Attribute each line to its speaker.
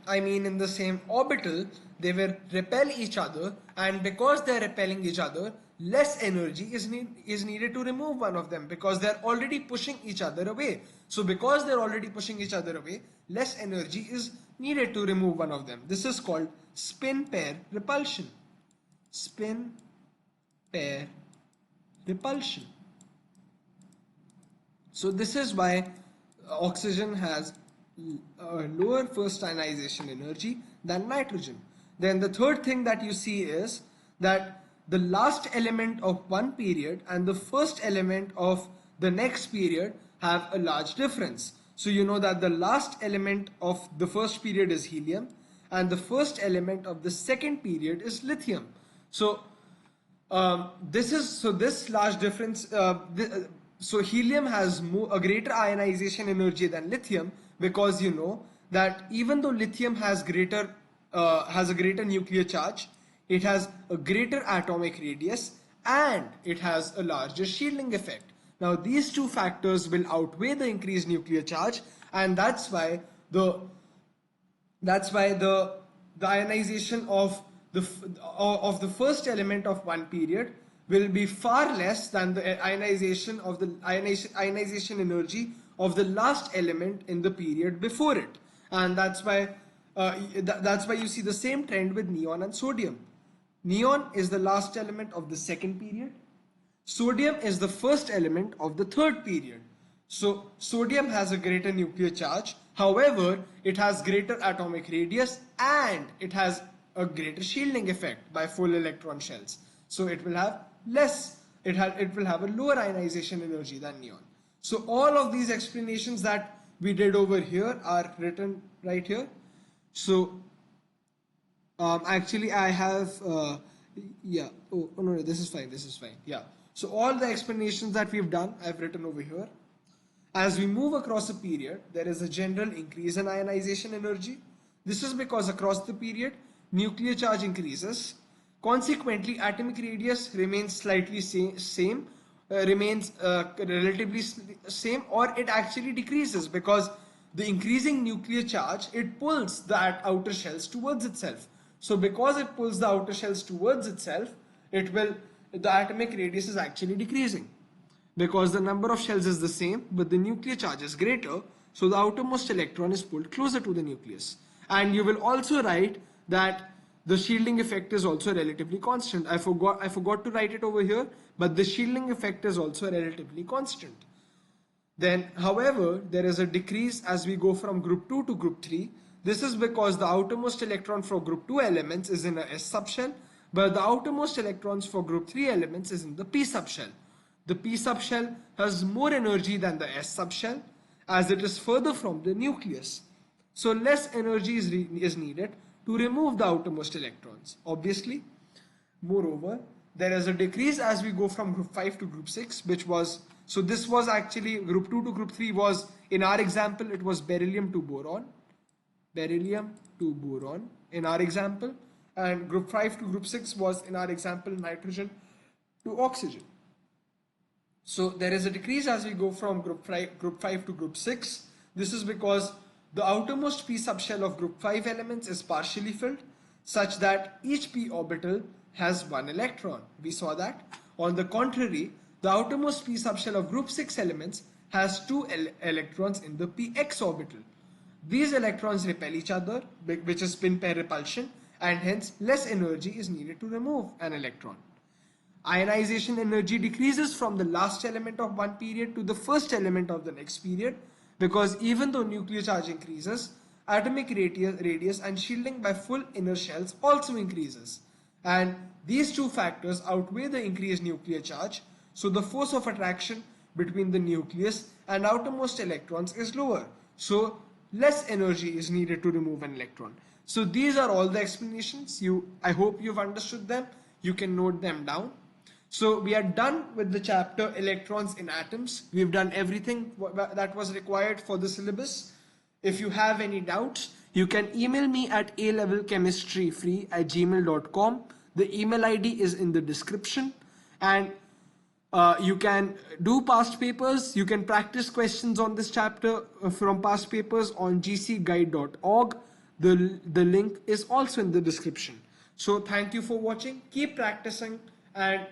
Speaker 1: I mean in the same orbital, they will repel each other, and because they're repelling each other, less energy is needed to remove one of them because they're already pushing each other away. So because they're already pushing each other away, less energy is needed to remove one of them. This is called spin pair repulsion. Spin pair repulsion. So this is why oxygen has a lower first ionization energy than nitrogen. Then the third thing that you see is that the last element of one period and the first element of the next period have a large difference. So you know that the last element of the first period is helium and the first element of the second period is lithium. So this large difference. So helium has a greater ionization energy than lithium because you know that even though lithium has a greater nuclear charge, it has a greater atomic radius and it has a larger shielding effect. Now these two factors will outweigh the increased nuclear charge, and that's why the ionization of the first element of one period will be far less than the ionization energy of the last element in the period before it. And that's why you see the same trend with neon and sodium. Neon is the last element of the second period. Sodium is the first element of the third period. So sodium has a greater nuclear charge. However, it has greater atomic radius and it has a greater shielding effect by full electron shells. So it will have a lower ionization energy than neon. So all of these explanations that we did over here are written right here. So actually I have yeah, oh no, this is fine, yeah. So all the explanations that we've done I've written over here. As we move across a period, there is a general increase in ionization energy. This is because across the period, nuclear charge increases. Consequently, atomic radius remains slightly relatively same, or it actually decreases because the increasing nuclear charge, it pulls that outer shells towards itself. So because it pulls the outer shells towards itself, the atomic radius is actually decreasing. Because the number of shells is the same, but the nuclear charge is greater, so the outermost electron is pulled closer to the nucleus. And you will also write that the shielding effect is also relatively constant. I forgot to write it over here, but the shielding effect is also relatively constant. Then, however, there is a decrease as we go from group 2 to group 3. This is because the outermost electron for group 2 elements is in a s subshell, but the outermost electrons for group 3 elements is in the p subshell. The p subshell has more energy than the s subshell as it is further from the nucleus. So less energy is needed to remove the outermost electrons, obviously. Moreover, there is a decrease as we go from group 5 to group 6, so this was actually group 2 to group 3 was, in our example, it was beryllium to boron in our example, and group 5 to group 6 was, in our example, nitrogen to oxygen. So there is a decrease as we go from group 5 to group 6. This is because the outermost p subshell of group 5 elements is partially filled such that each p orbital has one electron. We saw that. On the contrary, the outermost p subshell of group 6 elements has two electrons in the px orbital. These electrons repel each other, which is spin pair repulsion, and hence less energy is needed to remove an electron. Ionization energy decreases from the last element of one period to the first element of the next period because even though nuclear charge increases, atomic radius and shielding by full inner shells also increases. And these two factors outweigh the increased nuclear charge, so the force of attraction between the nucleus and outermost electrons is lower. So less energy is needed to remove an electron. So these are all the explanations. I hope you've understood them. You can note them down. So we are done with the chapter electrons in atoms. We've done everything that was required for the syllabus. If you have any doubts, you can email me at alevelchemistryfree@gmail.com. The email ID is in the description, and you can do past papers. You can practice questions on this chapter from past papers on gcguide.org. The link is also in the description. So thank you for watching. Keep practicing and